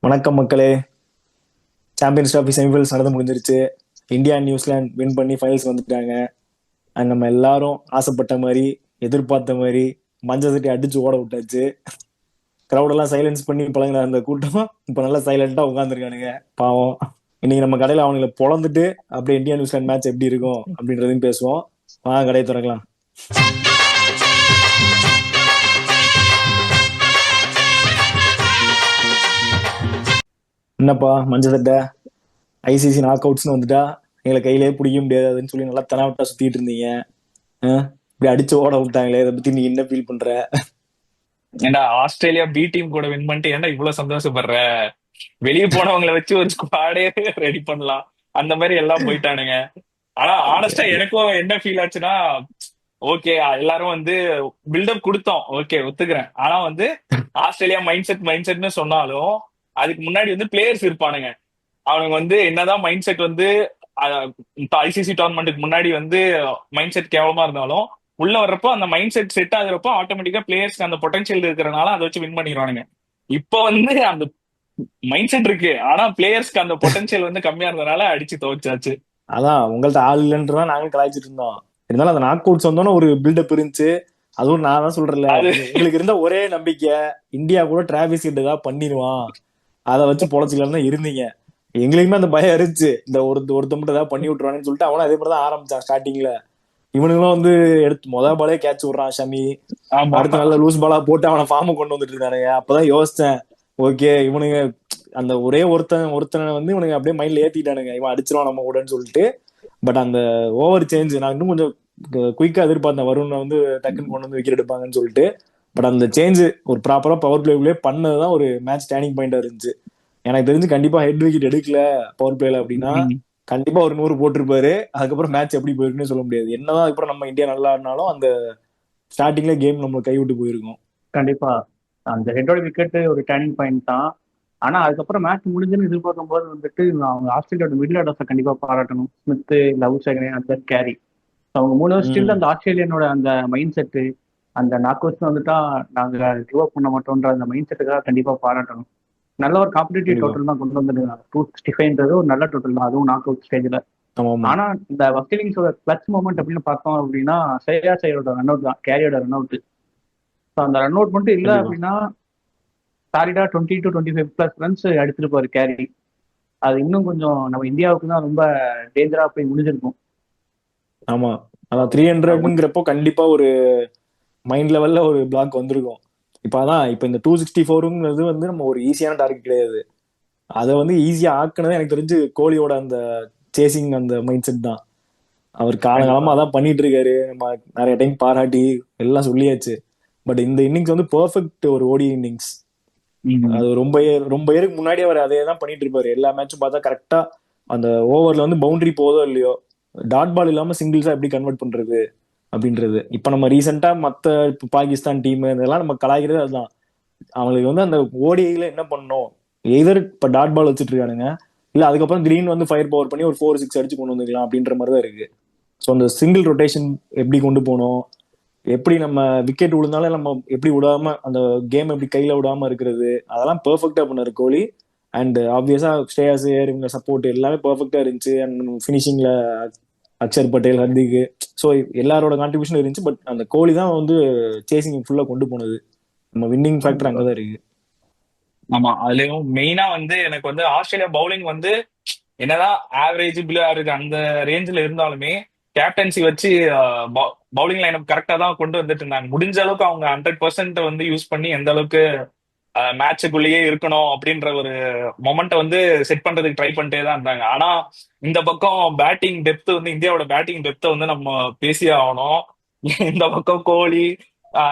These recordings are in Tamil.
வணக்கம் மக்களே. சாம்பியன்ஸ் டிராஃபி செமிஃபைனல்ஸ் நடந்து முடிஞ்சிருச்சு. இந்தியா நியூசிலாந்து வின் பண்ணி ஃபைனல்ஸ் வந்துட்டாங்க. அண்ட் நம்ம எல்லாரும் ஆசைப்பட்ட மாதிரி, எதிர்பார்த்த மாதிரி மஞ்சள் சட்டி அடிச்சு ஓட விட்டாச்சு. கிரௌடெல்லாம் சைலன்ஸ் பண்ணி பழகின அந்த கூட்டம் இப்போ நல்லா சைலண்டா உட்காந்துருக்கானுங்க. பாவம். இன்னைக்கு நம்ம கடையில் அவனுங்களை பொழந்துட்டு அப்படியே இந்தியா நியூசிலாந்து மேட்ச் எப்படி இருக்கும் அப்படின்றதையும் பேசுவோம். வாங்க கடையை திறக்கலாம். என்னப்பா மஞ்சள் சட்டை, ஐசிசி நாக் அவுட்ஸ்னு வந்துட்டா எங்களை கையிலேயே பிடிக்க முடியாதுன்னு சொல்லி நல்லா தெனாவட்டா சுத்திட்டு இருந்தீங்க. இப்படி அடிச்சு ஓட விட்டாங்களே, இதை பத்தி நீ என்ன ஃபீல் பண்ற? ஏன்டா ஆஸ்திரேலியா பி டீம் கூட வின் பண்ணிட்டு ஏன்டா இவ்வளவு சந்தோஷப்படுற? வெளியே போனவங்களை வச்சு ஒரு ஸ்குவாடே ரெடி பண்ணலாம். அந்த மாதிரி எல்லாம் போயிட்டானுங்க. ஆனா ஆனஸ்டா எனக்கும் என்ன ஃபீல் ஆச்சுன்னா, ஓகே எல்லாரும் வந்து பில்டப் கொடுத்தோம், ஓகே ஒத்துக்கிறேன். ஆனா வந்து ஆஸ்திரேலியா மைண்ட் செட்னு சொன்னாலும் அதுக்கு முன்னாடி வந்து பிளேயர்ஸ் இருப்பானுங்க. அவனுங்க வந்து என்னதான் மைண்ட் செட் வந்து ஐசிசி டோர்னமெண்ட்டுக்கு முன்னாடி வந்து மைண்ட் செட் கேவலமா இருந்தாலும் உள்ள வர்றப்போ அந்த மைண்ட் செட் செட் ஆகுறப்போ ஆட்டோமேட்டிக்கா பிளேயர்ஸ்க்கு அந்த பொட்டன்ஷியல் இருக்கிறனால அதை வச்சு வின் பண்ணிடுவானுங்க. இப்போ வந்து அந்த மைண்ட் செட் இருக்கு, ஆனா பிளேயர்ஸ்க்கு அந்த பொட்டன்ஷியல் வந்து கம்மியா இருந்தனால அடிச்சு துவைச்சாச்சு. அதான் உங்கள்ட்ட ஆள் இல்லைன்றதான் நாங்களும் கலாய்ச்சிட்டு இருந்தோம். இருந்தாலும் அந்த நாக் அவுட்ஸ் வந்தோன்னு ஒரு பில்டப் இருந்துச்சு. அதுவும் நான் தான் சொல்றேன்ல, அது எங்களுக்கு இருந்த ஒரே நம்பிக்கை இந்தியா கூட டிராவிஸ் ஹெட் தான் பண்ணிடுவான், அதை வச்சு பொழைச்சிக்கலாம்னு தான் இருந்தீங்க. எங்களுக்குமே அந்த பயம் இருந்துச்சு, இந்த ஒருத்த மட்டும் ஏதாவது பண்ணி விட்டுருவானு சொல்லிட்டு அவனும் அதே மாதிரி தான் ஆரம்பிச்சான் ஸ்டார்டிங்ல. இவனுங்களும் வந்து எடுத்து பாலே கேட்ச் விடுறான் ஷமி. ஆமா. அடுத்த நல்ல லூஸ் பாலா போட்டு அவனை ஃபார்ம் கொண்டு வந்துட்டு இருக்கானுங்க. அப்பதான் யோசிச்சேன், ஓகே இவனுங்க அந்த ஒரே ஒருத்தனை வந்து இவனுங்க அப்படியே மைண்ட்ல ஏத்திட்டானுங்க, இவன் அடிச்சிருவான் நம்ம கூடன்னு சொல்லிட்டு. பட் அந்த ஓவர் சேஞ்ச் நான் இன்னும் கொஞ்சம் குயிக்கா எதிர்பார்த்தேன், வருண் வந்து டக்குன்னு கொண்டு வந்து விக்கெட் எடுப்பாங்கன்னு சொல்லிட்டு. பட் அந்த சேஞ்ச் ஒரு ப்ராப்பரா பவர் பிளேக்குள்ளே பண்ணதுதான் ஒரு மேட்ச் டேர்னிங் பாயிண்டா இருந்துச்சு. எனக்கு தெரிஞ்சு கண்டிப்பா ஹெட் விக்கெட் எடுக்கல பவர் பிளேல அப்படின்னா கண்டிப்பா ஒரு 100 போட்டிருப்பாரு. அதுக்கப்புறம் மேட்ச் எப்படி போயிருக்குன்னு சொல்ல முடியாது. என்னதான் அதுக்கப்புறம் நம்ம இந்தியா நல்லா ஆடினாலும் அந்த ஸ்டார்டிங்ல கேம் நம்ம கைவிட்டு போயிருக்கோம். கண்டிப்பா அந்த ஹெட்டோட விக்கெட் ஒரு டேர்னிங் பாயிண்ட் தான். ஆனா அதுக்கப்புறம் மேட்ச் முடிஞ்சுன்னு எதிர்பார்க்கும் போது வந்துட்டு அவங்க ஆஸ்திரேலியாவோட மிடில் ஆர்டர்ஸை கண்டிப்பா பாராட்டணும். ஸ்மித், லவ்சகனே, அந்த கேரி, அவங்க 3 வருஷத்துல அந்த ஆஸ்திரேலியனோட அந்த மைண்ட் செட்டு, அந்த நாக் அவுட்ஸ் வந்துட்டா நாங்க கிவ் அப் பண்ண மாட்டோம்ன்ற அந்த மைண்ட் செட்டுக்காக கண்டிப்பா பாராட்டணும். நல்ல ஒரு காம்படிட்டிவ் கண்டிப்பா. டோட்டல் தான் கொண்டு வந்துருக்காங்க. 265 ஒரு நல்ல டோட்டல் தான், அதுவும் நாக் அவுட் ஸ்டேஜ்ல. ஆமா. ஆனா இந்த வக்கீலிங்ஸோட கிளச் மூமெண்ட் அப்படின்னு பார்த்தோம் அப்படின்னா ஸ்ரேயா ஐயரோட ரன் அவுட் தான், கேரியோட ரன் அவுட். அந்த ரன் அவுட் மட்டும் இல்லை கண்டிப்பா. அப்படின்னா சாலிடா 20 to 25+ ரன்ஸ் அடிச்சிருப்பாரு கேரி. அது இன்னும் கொஞ்சம் நம்ம இந்தியாவுக்கு தான் ரொம்ப டேஞ்சரா போய் முடிஞ்சிருக்கும். ஆமா, அதான் 300ங்கிறப்போ கண்டிப்பா ஒரு மைண்ட் லெவல்ல ஒரு பிளாக் வந்திருக்கும். இப்ப இந்த 264ங்கிறது வந்து நம்ம ஒரு ஈஸியான டார்கெட் கிடையாது. அதை வந்து ஈஸியா ஆக்குனது எனக்கு தெரிஞ்சு கோலியோட அந்த சேசிங் அந்த மைண்ட் செட் தான். அவர் கண்டிப்பா. காலகாலமா அதான் பண்ணிட்டு இருக்காரு. நம்ம நிறைய டைம் பாராட்டி எல்லாம் சொல்லியாச்சு. பட் இந்த இன்னிங்ஸ் வந்து பெர்ஃபெக்ட் ஒரு ஓடி இன்னிங்ஸ். அது ரொம்ப இயருக்கு முன்னாடி அவர் அதே தான் பண்ணிட்டு இருப்பாரு. எல்லா மேட்சும் பார்த்தா கரெக்டா அந்த ஓவர்ல வந்து பவுண்டரி போதோ இல்லையோ, டாட் பால் இல்லாம சிங்கிள்ஸா எப்படி கன்வெர்ட் பண்றது அப்படின்றது. இப்ப நம்ம ரீசெண்டா மத்த பாகிஸ்தான் டீம் இதெல்லாம் நம்ம கலாய்க்கிறது அதுதான். அவங்களுக்கு வந்து அந்த ஓடிஐல என்ன பண்ணணும், எதர் இப்ப டாட் பால் வச்சுட்டு இருக்கானுங்க, இல்ல அதுக்கப்புறம் கிரீன் வந்து ஃபயர் பவர் பண்ணி ஒரு 4-6 அடிச்சு கொண்டு வந்துக்கலாம் அப்படின்ற மாதிரி தான் இருக்கு. ஸோ அந்த சிங்கிள் ரொட்டேஷன் எப்படி கொண்டு போகணும், எப்படி நம்ம விக்கெட் விழுந்தாலும் நம்ம எப்படி விடாம அந்த கேம் எப்படி கையில விடாம இருக்கிறது, அதெல்லாம் பெர்ஃபெக்டா பண்ணாரு கோலி. அண்ட் ஆப்வியஸா ஸ்ரேயாஸ் ஐயர் இவங்க சப்போர்ட் எல்லாமே பெர்ஃபெக்டா இருந்துச்சு. அண்ட் ஃபினிஷிங்ல அக்ஷர் பட்டேல், ஹர்திக், ஸோ எல்லாரோட கான்ட்ரிபியூஷன் இருந்துச்சு. பட் அந்த கோலி தான் வந்து சேசிங் ஃபுல்லா கொண்டு போனது. நம்ம வின்னிங் ஃபேக்டர் அங்கதான் இருக்கு. ஆமா, அதுலயும் மெயினா வந்து எனக்கு வந்து ஆஸ்திரேலியா பவுலிங் வந்து என்னதான் ஆவரேஜ் பிலோ ஆவரேஜ் அந்த ரேஞ்சில் இருந்தாலுமே கேப்டன்சி வச்சு பவுலிங் லைனப் கரெக்டா தான் கொண்டு வந்துட்டு இருந்தாங்க. முடிஞ்ச அளவுக்கு அவங்க 100% வந்து யூஸ் பண்ணி எந்த அளவுக்கு மேட்சுக்குள்ளேயே இருக்கணும் அப்படின்ற ஒரு மொமெண்ட்டை வந்து செட் பண்றதுக்கு ட்ரை பண்ணிட்டே தான் இருந்தாங்க. ஆனா இந்த பக்கம் பேட்டிங் டெப்த் வந்து இந்தியாவோட பேட்டிங் டெப்த்தை வந்து நம்ம பேசியே ஆகணும். இந்த பக்கம் கோலி,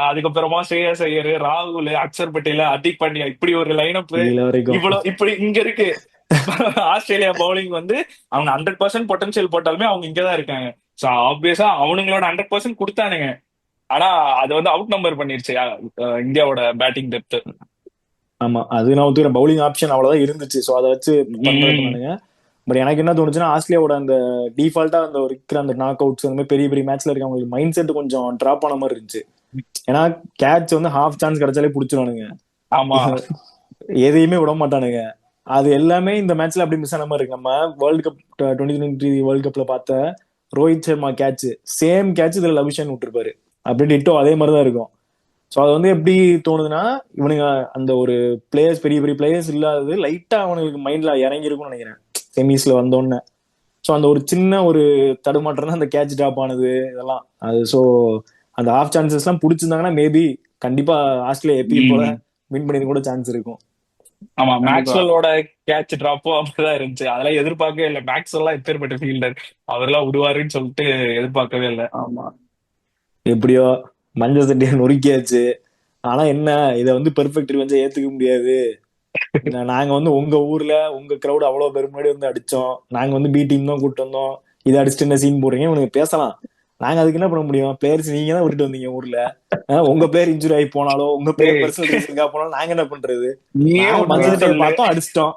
அதுக்கப்புறமா ஸ்ரேயஸ் ஐயர், ராகுல், அக்சர் பட்டேல், ஹர்திக் பாண்டியா, இப்படி ஒரு லைனப் கீழ வரைக்கும். இவ்வளவு இப்படி இங்க இருக்கு. ஆஸ்திரேலியா பவுலிங் வந்து அவங்க 100% பொட்டன்ஷியல் போட்டாலுமே அவங்க இங்கதான் இருக்காங்க. சோ ஆப்வியஸா அவனுங்களோட 100% கொடுத்தானுங்க. ஆனா அது வந்து அவுட் நம்பர் பண்ணிருச்சு இந்தியாவோட பேட்டிங் டெப்த். ஆமா, அது நான் ஒத்துக்கிறேன். பவுலிங் ஆப்ஷன் அவ்வளவுதான் இருந்துச்சு. ஸோ அதை வச்சு பண்றது உம் பண்ணானுங்க. பட் எனக்கு என்ன தோணுச்சுன்னா, ஆஸ்திரேலியாவோட அந்த டிஃபால்ட்டா அந்த ஒரு இருக்கிற அந்த நாக் அவுட்ஸ் அந்த மாதிரி பெரிய பெரிய மேட்ச்ல இருக்கவங்களுக்கு மைண்ட் செட் கொஞ்சம் டிராப் ஆன மாதிரி இருந்துச்சு. ஏன்னா கேட்ச் வந்து ஹாஃப் சான்ஸ் கிடைச்சாலே பிடிச்சிருவானுங்க, ஆமா. எதையுமே விட மாட்டானுங்க. அது எல்லாமே இந்த மேட்ச்ல அப்படி மிஸ் ஆன மாதிரி இருக்கு. நம்ம வேர்ல்டு கப் 2023 வேர்ல்டு கப்ல பார்த்த Rohit Sharma catch, same catch இதுல லபிஷன் விட்டுருப்பாரு. அப்படி டிட்டோ அதே மாதிரி தான் இருக்கும். ஸோ அது வந்து எப்படி தோணுதுன்னா, இவனுங்க அந்த ஒரு பிளேயர்ஸ், பெரிய பெரிய பிளேயர்ஸ் இல்லாதது லைட்டா அவனுக்கு மைண்ட்ல இறங்கி இருக்கும்னு நினைக்கிறேன் செமிஸ்ல வந்தோடனே. ஸோ அந்த ஒரு சின்ன ஒரு தடுமாற்றம் தான் அந்த கேட்ச் டிராப் ஆனது இதெல்லாம். அது ஸோ அந்த ஆஃப் சான்சஸ் எல்லாம் பிடிச்சிருந்தாங்கன்னா மேபி கண்டிப்பா ஆஸ்திரேலியா எப்பயும் போல வின் பண்ணது கூட சான்ஸ் இருக்கும். ஆமா, கண்டிப்பா. மேக்ஸ்வெல்லோட கேட்ச் டிராப்பும் அப்படிதான் இருந்துச்சு. அதெல்லாம் எதிர்பார்க்கவே இல்லை. மேக்ஸ்வெல்லாம் எப்பேற்பட்ட ஃபீல்டர், அவரெல்லாம் விடுவாருன்னு சொல்லிட்டு எதிர்பார்க்கவே இல்லை. ஆமா. எப்படியோ மஞ்சள் சட்டையை நொறுக்கியாச்சு. ஆனா என்ன, இதை வந்து பெர்ஃபெக்ட் ரிவெஞ்சா ஏத்துக்க முடியாது. நாங்க வந்து உங்க ஊர்ல உங்க கிரௌட் அவ்வளவு பேர் முன்னாடி வந்து அடிச்சோம், நாங்க வந்து பி டீம் தான் கூட்டு வந்தோம், இதை அடிச்சுட்டு என்ன சீன் போடுறீங்க உனக்கு பேசலாம். நாங்க அதுக்கு என்ன பண்ண முடியும்? பிளேயர்ஸ் நீங்க தான் விட்டுட்டு வந்தீங்க ஊர்ல. உங்க பிளேயர் இன்ஜுரி ஆகி போனாலும் உங்க பிளேயர் டேய், பர்சனல் ரீசனுக்காக போனாலும் நாங்க என்ன பண்றது? நீயே நாங்க உண்மையை மஞ்சள் சட்டையை சொல்லு. பார்த்தோம், அடிச்சிட்டோம்,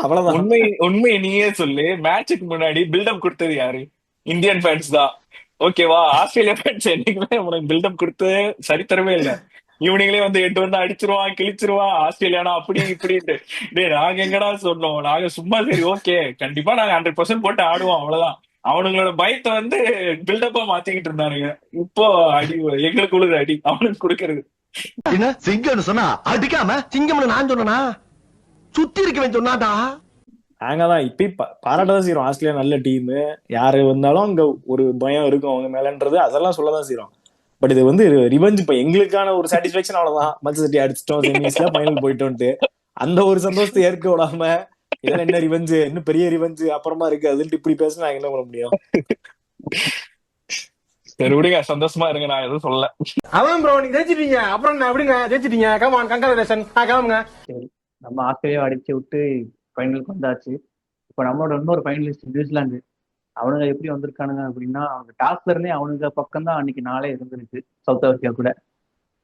அவ்வளவுதான். உண்மை உண்மையை நீயே சொல்லு. மேட்சுக்கு முன்னாடி பில்டப் கொடுத்தது யாரு? இந்தியன் ஃபேன்ஸ் தான். ஓகேவா? ஆஸ்திரேலியா ஃபேன்ஸ் என்னைக்குமே உனக்கு பில்டப் கொடுத்து சரித்திரமே இல்ல. இவனுங்களே வந்து எட்டு வந்து அடிச்சிருவான், கிழிச்சிருவான், ஆஸ்திரேலியானா அப்படி இப்படின்ட்டு. டேய், நாங்க எங்கடா சொன்னோம்? நாங்க சும்மா சரி ஓகே கண்டிப்பா நாங்க 100% போட்டு ஆடுவோம், அவ்வளவுதான். அவனுங்களோட பயத்தை வந்து பில்டப்பா மாத்திக்கிட்டு இருந்தானுங்க. இப்போ அடி எங்களுக்கு உழுது, அடி அவனுக்கு கொடுக்கறது. என்ன சிங்கம்னு சொன்னா அடிக்காம சிங்கம்னு நான் சொன்னா சுத்தி இருக்கவன் சொன்னாடா. நாங்க தான் இப்பயும் பாராட்டதான் செய்யறோம். ஆஸ்திரேலியா நல்ல டீம், யாரு வந்தாலும் அங்க ஒரு பயம் இருக்கும் அவங்க மேலன்றது, அதெல்லாம் சொல்லதான் செய்யறோம். பட் இது வந்து ரிவெஞ்ச், இப்ப எங்களுக்கான ஒரு சாட்டிஸ்பேக்ஷன் அவ்வளவுதான். மஞ்சள் சட்டி அடிச்சிட்டோம், செமிஸ்ல ஃபைனல் போயிட்டோம்ட்டு அந்த ஒரு சந்தோஷத்தை ஏற்க விடாம இதெல்லாம் என்ன ரிவெஞ்சு, இன்னும் பெரிய ரிவெஞ்சு அப்புறமா இருக்கு அதுன்ட்டு இப்படி பேசினா நாங்க என்ன பண்ண முடியும்? சரி விடுங்க, சந்தோஷமா இருங்க, நான் எதுவும் சொல்லல. அதான் ப்ரோ, நீங்க ஜெயிச்சிட்டீங்க. அப்புறம் என்ன விடுங்க, ஜெயிச்சிட்டீங்க. Come on, congratulation. கிளம்புங்க. சரி, நம்ம ஆஸ்திரேலியா அடிச்சு விட்டு ஃபைனலுக்கு வந்தாச்சு. இப்போ நம்மளோட இன்னொரு ஃபைனலிஸ்ட் நியூசிலாந்து. அவனுங்க எப்படி வந்திருக்கானுங்க அப்படின்னா, அவங்க டாஸ்ல இருந்தே அவனுங்க பக்கம் தான் அன்னைக்கு நாளே இருந்திருக்கு. சவுத் ஆப்பிரிக்கா கூட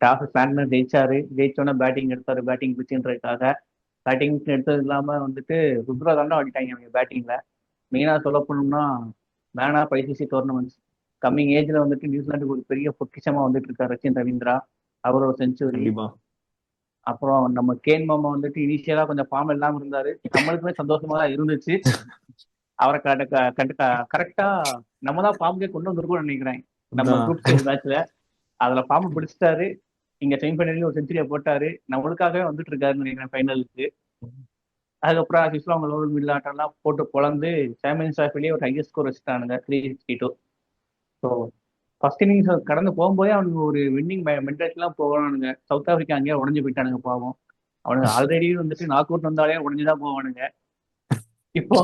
டாஸ் ஸ்லாண்ட்னர் ஜெயிச்சாரு. ஜெயிச்சோன்னா பேட்டிங் எடுத்தாரு, பேட்டிங் பிச்சுன்றதுக்காக. பேட்டிங் எடுத்தது இல்லாம வந்துட்டு ருத்ரா ஆடிட்டாங்க அவங்க பேட்டிங்ல. மெயினா சொல்ல போனோம்னா, man of ICC tournaments coming ஏஜ்ல வந்துட்டு நியூசிலாந்துக்கு ஒரு பெரிய பொக்கிஷமா வந்துட்டு இருக்காரு ரச்சின் ரவீந்திரா. அவர் ஒரு செஞ்சுரி. கண்டிப்பா. அப்புறம் நம்ம கேன் மாமா வந்துட்டு இனிஷியலா கொஞ்சம் ஃபார்ம் இல்லாம இருந்தாரு. நம்மளுக்குமே சந்தோஷமா தான் இருந்துச்சு. அவரை கரெக்டா நம்ம தான் ஃபார்முக்கே கொண்டு வந்திருக்கோம்னு நினைக்கிறேன். நம்ம அதான். குரூப் ஸ்டேஜ் மேட்ச்ல அதுல ஃபார்ம் பிடிச்சிட்டாரு. இங்க செமிஃபைனல்ல ஒரு செஞ்சுரியை போட்டாரு. நம்மளுக்காகவே வந்துட்டு இருக்காருன்னு நினைக்கிறேன் ஃபைனலுக்கு. அதுக்கப்புறம் ஆக்சுவலாக அவங்க லோவல் மிடில் ஆட்டம்லாம் போட்டு பொழந்து சாம்பியன்ஸ் டிராஃபிலேயே ஒரு ஹையஸ்ட் ஸ்கோர் வச்சுட்டானுங்க 362. ஸோ ஃபர்ஸ்ட் இன்னிங்ஸ் கடந்து போகும்போதே அவனுக்கு ஒரு வின்னிங் மென்டாலிட்டிலாம் போவானுங்க. சவுத் ஆப்பிரிக்கா அங்கேயே உடஞ்சு போயிட்டானுங்க பாவம். அவனுக்கு ஆல்ரெடி வந்துட்டு நாக் அவுட் வந்தாலே உடஞ்சுதான் போவானுங்க. இப்போ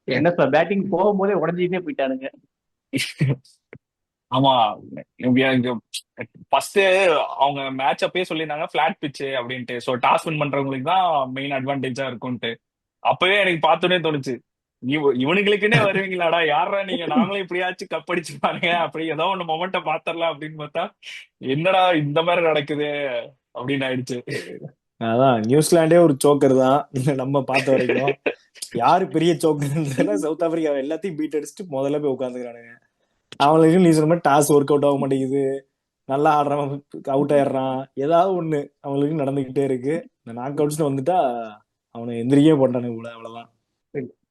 என்ன சொல்ல, பேட்டிங் போகும்போதே உடஞ்சிட்டே போயிட்டானுங்க. ஆமா, ஃபர்ஸ்ட் அவங்க மேட்ச் அப்பயே சொல்லியிருந்தாங்க பிளாட் பிட்ச் அப்படின்ட்டு. ஸோ டாஸ் வின் பண்றவங்களுக்கு தான் மெயின் அட்வான்டேஜா இருக்கும்ட்டு. அப்பவே எனக்கு பார்த்தோன்னே தோணுச்சு, இவனுங்களுக்குன்னே வருவீங்களாடா, யாரா நீங்க, நாங்களும் இப்படியாச்சும் கப் அடிச்சுப்பாங்க, அப்படி ஏதோ ஒண்ணு மொமெண்ட்டை பாத்திரலாம் அப்படின்னு பார்த்தா என்னடா இந்த மாதிரி நடக்குது அப்படின்னு ஆயிடுச்சு. அதான் நியூசிலாண்டே ஒரு சோக்கர் தான் நம்ம பார்த்த வரைக்கும். யாரு பெரிய சோக்கர்? சவுத் ஆப்பிரிக்கா எல்லாத்தையும் பீட் அடிச்சுட்டு முதல்ல போய் உட்காந்துக்கிறானுங்க. அவங்களுக்கு நீ சொன்ன மாதிரி டாஸ் ஒர்க் அவுட் ஆக மாட்டேங்குது, நல்லா ஆடுறவன் அவுட் ஆயிடுறான், ஏதாவது ஒண்ணு அவங்களுக்கு நடந்துகிட்டே இருக்கு. இந்த நாக் அவுட்ஸ்னு வந்துட்டா அவனை எந்திரிக்கவே போட்டானுங்க கூட, அவ்வளவுதான்.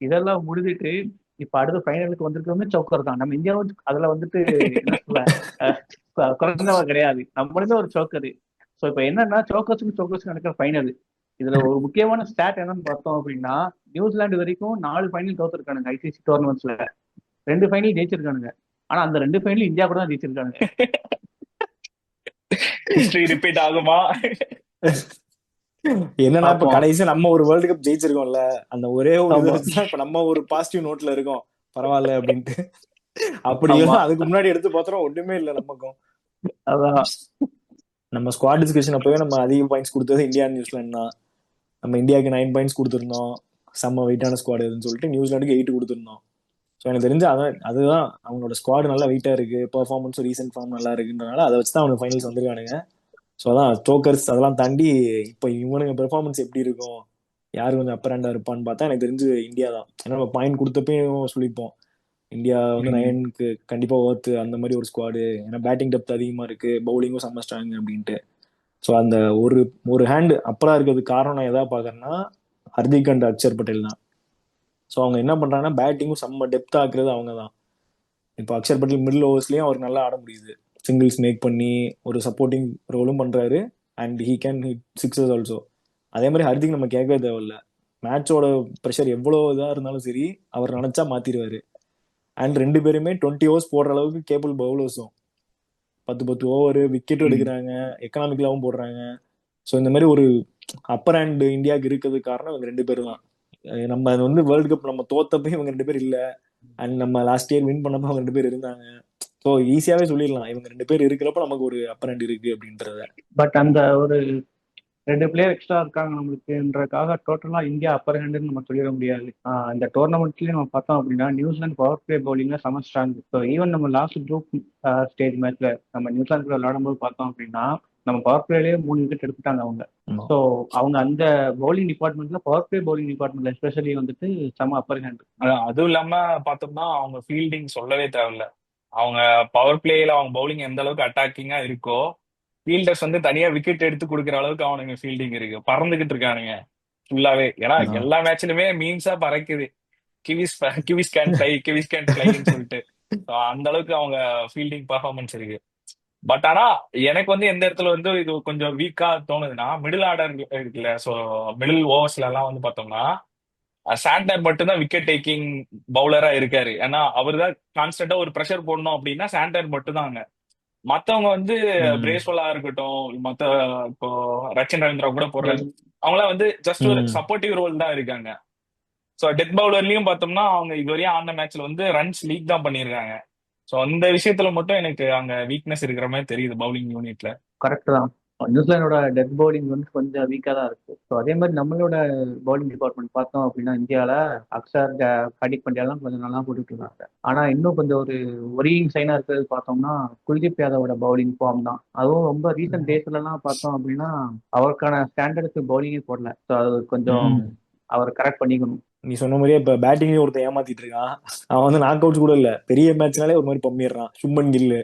இதெல்லாம் முடிஞ்சிட்டு இப்ப அடுத்த ஃபைனலுக்கு வந்திருக்கிறவங்க சோக்கர் தான். நம்ம இந்தியாவும் அதுல வந்துட்டு என்ன சொல்ல குறைஞ்சவா கிடையாது. நம்மளுமே ஒரு சோக்கரு. ஸோ இப்போ என்னன்னா சோக்கர்ஸ்க்கு நடக்கிற ஃபைனல். இதுல ஒரு முக்கியமான ஸ்டாட் என்னன்னு பார்த்தோம் அப்படின்னா, நியூசிலாந்து வரைக்கும் 4 ஃபைனல் தோத்துருக்கானுங்க ஐசிசி டோர்னமெண்ட்ஸ்ல. 2 ஃபைனல் ஜெயிச்சிருக்கானுங்க. ஆனா அந்த 2 ஃபைனல் இந்தியா கூட தான் ஜெயிச்சிருக்கானுங்க. ஹிஸ்டரி ரிப்பீட் ஆகுமா? என்னன்னா இப்ப பார்ப்போம். கடைசியா நம்ம ஒரு வேர்ல்டு கப் ஜெயிச்சிருக்கோம்ல, அந்த ஒரே ஒரு இதை ஆமா. வச்சுதான் இப்ப நம்ம ஒரு பாசிட்டிவ் நோட்ல இருக்கோம், பரவாயில்ல அப்படின்ட்டு. அப்படி ஆமா, எல்லாம் அதுக்கு முன்னாடி எடுத்து பார்த்தோம் ஒண்ணுமே இல்லை நமக்கும். அதான். நம்ம ஸ்குவாட் டிஸ்கஷன் அப்பவே நம்ம அதிக பாயிண்ட்ஸ் கொடுத்தது இந்தியா நியூசிலாந்து தான். நம்ம இந்தியாவுக்கு 9 பாயிண்ட்ஸ் கொடுத்துருந்தோம், செம்ம வெயிட்டான ஸ்குவாட் இதுன்னு சொல்லிட்டு. நியூசிலாண்டுக்கு 8 கொடுத்துருந்தோம். ஸோ எனக்கு தெரிஞ்சு அதுதான் அவங்களோட ஸ்குவாட் நல்லா வெயிட்டா இருக்கு, பெர்ஃபார்மன்ஸும் ரீசெண்ட் ஃபார்ம் நல்லா இருக்குன்றனால அதை வச்சுதான் அவனுக்கு ஃபைனல்ஸ் வந்திருக்கானுங்க. ஸோ அதான் ஸ்டோக்கர்ஸ் அதெல்லாம் தாண்டி இப்போ இவனுங்க பெர்ஃபார்மன்ஸ் எப்படி இருக்கும், யாரு கொஞ்சம் அப்பர் ஹேண்டா இருப்பான்னு பார்த்தா எனக்கு தெரிஞ்சு இந்தியா தான். ஏன்னா நம்ம பாயிண்ட் கொடுத்தப்பையும் சொல்லிப்போம், இந்தியா வந்து 9க்கு கண்டிப்பா ஓர்த்து அந்த மாதிரி ஒரு ஸ்குவாடு. ஏன்னா பேட்டிங் டெப்த் அதிகமா இருக்கு, பவுலிங்கும் செம்ம ஸ்ட்ராங் அப்படின்ட்டு. ஸோ அந்த ஒரு ஒரு ஹேண்ட் அப்பரா இருக்கிறதுக்கு காரணம் நான் எதா பாக்குறேன்னா, ஹர்திக் அண்ட் அக்ஷர் பட்டேல் தான். ஸோ அவங்க என்ன பண்றாங்கன்னா பேட்டிங்கும் செம்ம டெப்த் ஆக்குறது அவங்க தான். இப்போ அக்ஷர் பட்டேல் மிடில் ஓவர்ஸ்லயும் அவருக்கு நல்லா ஆட முடியுது, சிங்கிள்ஸ் மேக் பண்ணி ஒரு சப்போர்ட்டிங் ரோலும் பண்றாரு, and he can hit sixes also. அதே மாதிரி ஹர்திக் நம்ம கேட்கவே தேவையில்ல, மேட்சோட ப்ரெஷர் எவ்வளோ இதாக இருந்தாலும் சரி அவர் நினைச்சா மாத்திடுவாரு. அண்ட் ரெண்டு பேருமே 20 ஓவர்ஸ் போடுற அளவுக்கு கேபிள் பவுலர்ஸும், 10 ஓவர் விக்கெட்டும் எடுக்கிறாங்க, எக்கனாமிக்கலாவும் போடுறாங்க. ஸோ இந்த மாதிரி ஒரு அப்பர் ஹேண்ட் இந்தியாவுக்கு இருக்கிறதுக்கு காரணம் இவங்க ரெண்டு பேரும் தான். நம்ம அது வந்து வேர்ல்டு கப் நம்ம தோத்தப்ப இவங்க ரெண்டு பேர் இல்லை, அண்ட் நம்ம லாஸ்ட் இயர் வின் பண்ணப்ப அவங்க ரெண்டு பேர் இருந்தாங்க. ஸோ ஈஸியாவே சொல்லிடலாம் இவங்க ரெண்டு பேர் இருக்கிறப்ப நமக்கு ஒரு அப்பர் ஹேண்ட் இருக்கு அப்படின்றத. பட் அந்த ஒரு 2 பிளேயர் எக்ஸ்ட்ரா இருக்காங்க நம்மளுக்குன்றதுக்காக டோட்டலா இந்தியா அப்பர் ஹேண்டுன்னு நம்ம சொல்லிட முடியாது. இந்த டோர்னமெண்ட்லயும் நம்ம பார்த்தோம் அப்படின்னா நியூசிலாந்து பவர் பிளே பவுலிங்ல செம ஸ்ட்ராங். ஸோ ஈவன் நம்ம லாஸ்ட் குரூப் ஸ்டேஜ் மேட்ச்ல நம்ம நியூசிலாந்து கூட விளையாடும்போது பார்த்தோம் அப்படின்னா நம்ம பவர் பிளேலயே 3 விக்கெட் எடுத்துட்டாங்க அவங்க. ஸோ அவங்க அந்த பவுலிங் டிபார்ட்மெண்ட்ல பவர் பிளே பவுலிங் டிபார்ட்மெண்ட்ல எஸ்பெஷலி வந்துட்டு செம அப்பர் ஹேண்ட். அதுவும் இல்லாம பார்த்தோம்னா அவங்க ஃபீல்டிங் சொல்லவே தேவையில்ல. அவங்க பவர் பிளேல அவங்க பவுலிங் எந்த அளவுக்கு அட்டாக்கிங்கா இருக்கோ, ஃபீல்டர்ஸ் வந்து தனியா விக்கெட் எடுத்து கொடுக்குற அளவுக்கு அவனுங்க ஃபீல்டிங் இருக்கு, பறந்துகிட்டு இருக்கானுங்க ஃபுல்லாவே. ஏன்னா எல்லா மேட்ச்லயுமே மீன்ஸா பறக்குது, கிவிஸ் கேன் ஃபிளை, கிவிஸ் கேன் ஃபிளைன்னு சொல்லிட்டு. So, அந்த அளவுக்கு அவங்க ஃபீல்டிங் பர்ஃபார்மன்ஸ் இருக்கு. பட் ஆனா எனக்கு வந்து எந்த இடத்துல வந்து இது கொஞ்சம் வீக்கா தோணுதுன்னா மிடில் ஆர்டர் இருக்குல்ல. ஸோ மிடில் ஓவர்ஸ்ல எல்லாம் வந்து பார்த்தோம்னா சாண்டர் மட்டும் தான் விக்கெட் டேக்கிங் பவுலரா இருக்காரு. ஏன்னா அவர் தான் கான்ஸ்டன்டா ஒரு ப்ரெஷர் போடணும் அப்படின்னா சாண்டர் மட்டும் தாங்க. மத்தவங்க வந்து பிரேஸ்வலா இருக்கட்டும், மத்த இப்போ ரச்சின் ரவீந்திரா கூட போடுறாரு, அவங்களாம் வந்து ஜஸ்ட் ஒரு சப்போர்ட்டிவ் ரோல் தான் இருக்காங்க. ஸோ டெத் பவுலர்லயும் பார்த்தோம்னா அவங்க இதுவரையும் ஆன மேட்ச்ல வந்து ரன்ஸ் லீக் தான் பண்ணியிருக்காங்க. ஸோ அந்த விஷயத்துல மட்டும் எனக்கு அங்க வீக்னஸ் இருக்கிற மாதிரி தெரியுது பவுலிங் யூனிட்ல. கரெக்ட் தான். நியூசிலாண்டோட டெத் பவுலிங் வந்து கொஞ்சம் வீக்காக தான் இருக்கு. ஸோ அதே மாதிரி நம்மளோட பவுலிங் டிபார்ட்மெண்ட் பார்த்தோம் அப்படின்னா இந்தியாவில் அக்ஷர், ஹர்திக் பாண்டியாலாம் கொஞ்சம் நல்லா போட்டுட்டு இருக்காங்க. ஆனால் இன்னும் கொஞ்சம் ஒரு ஒரியிங் சைனாக இருக்கிறது பார்த்தோம்னா குல்தீப் யாதவோட பவுலிங் ஃபார்ம் தான். அதுவும் ரொம்ப ரீசெண்ட் டேஸ்லலாம் பார்த்தோம் அப்படின்னா அவருக்கான ஸ்டாண்டர்டுக்கு பவுலிங்கே போடல. ஸோ அது கொஞ்சம் அவர் கரெக்ட் பண்ணிக்கணும். நீ சொன்ன மாதிரியே இப்ப பேட்டிங்லயும் ஒருத்தன் ஏமாத்திட்டு இருக்கான். அவன் வந்து நாக் அவுட்ஸ் கூட இல்ல, பெரிய மேட்ச்னாலே ஒரு மாதிரி பம்மிடுறான். சுப்மன் கில்லு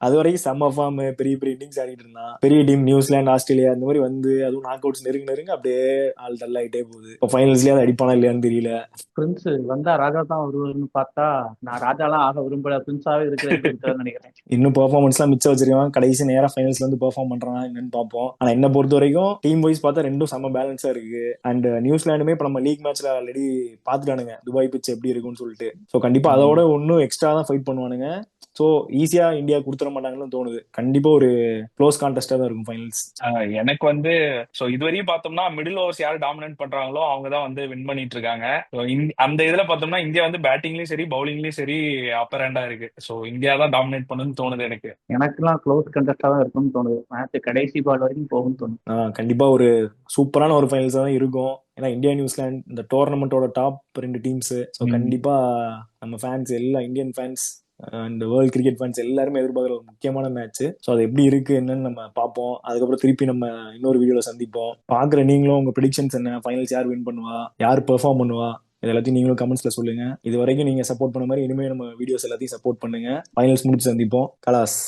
அது வரைக்கும் செம்ம ஃபார்ம், பெரிய பெரிய இன்னிங்ஸ் ஆடிட்டு இருந்தான். பெரிய டீம் நியூசிலாந்து, ஆஸ்திரேலியா அந்த மாதிரி வந்து அதுவும் நாக் அவுட்ஸ் நெருங்க அப்படியே ஆள் டல் ஆகிட்டே போகுது. இப்போ ஃபைனல்ஸ்லயே அதை அடிப்பானா இல்லையான்னு தெரியல. பிரின்ஸ் வந்தா ராஜா தான் வருவாருன்னு பார்த்தா நான் ராஜாலாம் ஆக விரும்பல, பிரின்ஸாவே இருக்கிறேன்னு நினைக்கிறேன். இன்னும் பெர்ஃபார்மன்ஸ் எல்லாம் மிச்சம் வச்சிருக்கான், கடைசி நேரம் ஃபைனல்ஸ்ல வந்து பெர்ஃபார்ம் பண்றான் என்னன்னு பார்ப்போம். ஆனா என்ன பொறுத்த வரைக்கும் டீம் வைஸ் பார்த்தா ரெண்டும் செம்ம பேலன்ஸா இருக்கு. அண்ட் நியூசிலாண்டுமே இப்ப நம்ம லீக் மேட்ச்ல ஆல்ரெடி பாத்துட்டானுங்க துபாய் பிச் எப்படி இருக்கும்னு சொல்லிட்டு. ஸோ கண்டிப்பா அதோட இன்னும் எக்ஸ்ட்ரா தான் ஃபைட் பண்ணுவானுங்க. ஸோ ஈஸியா இந்தியா கொடுத்துட மாட்டாங்கன்னு தோணுது. கண்டிப்பா ஒரு க்ளோஸ் கான்டெஸ்டா தான் இருக்கும் ஃபைனல்ஸ். எனக்கு வந்து இதுவரையும் பார்த்தோம்னா மிடில் ஓவர்ஸ் யார் டாமினேட் பண்றாங்களோ அவங்க தான் வந்து வின் பண்ணிட்டு இருக்காங்க. அந்த இதுல பார்த்தோம்னா இந்தியா வந்து பேட்டிங்லயும் சரி பவுலிங்லயும் சரி அப்பர் ஹேண்டா இருக்கு. ஸோ இந்தியா தான் டாமினேட் பண்ணுன்னு தோணுது எனக்கு. எனக்குலாம் க்ளோஸ் கண்டெஸ்டா தான் இருக்கும்னு தோணுது. மேட்ச் கடைசி பால் வரைக்கும் போகும்னு தோணுது. கண்டிப்பா ஒரு சூப்பரான ஒரு ஃபைனல்ஸா தான் இருக்கும். ஏன்னா இந்தியா நியூசிலாந்து இந்த டோர்னமெண்டோட டாப் 2 டீம்ஸ். ஸோ கண்டிப்பா நம்ம ஃபேன்ஸ் எல்லா Indian fans and world cricket fans எல்லாருமே எதிர்பார்க்குற ஒரு முக்கியமான மேட்ச். ஸோ அது எப்படி இருக்கு என்னன்னு நம்ம பார்ப்போம். அதுக்கப்புறம் திருப்பி நம்ம இன்னொரு வீடியோல சந்திப்போம். பார்க்குற நீங்களும் உங்க ப்ரெடிக்ஷன்ஸ் என்ன, ஃபைனல்ஸ் யார் வின் பண்ணுவா, யார் பெர்ஃபார்ம் பண்ணுவா, இது எல்லாத்தையும் நீங்களும் கமெண்ட்ஸ்ல சொல்லுங்க. இது வரைக்கும் நீங்க சப்போர்ட் பண்ண மாதிரி இனிமேல் நம்ம வீடியோஸ் எல்லாத்தையும் சப்போர்ட் பண்ணுங்க. ஃபைனல்ஸ் முடிச்சு சந்திப்போம். கலாஸ்.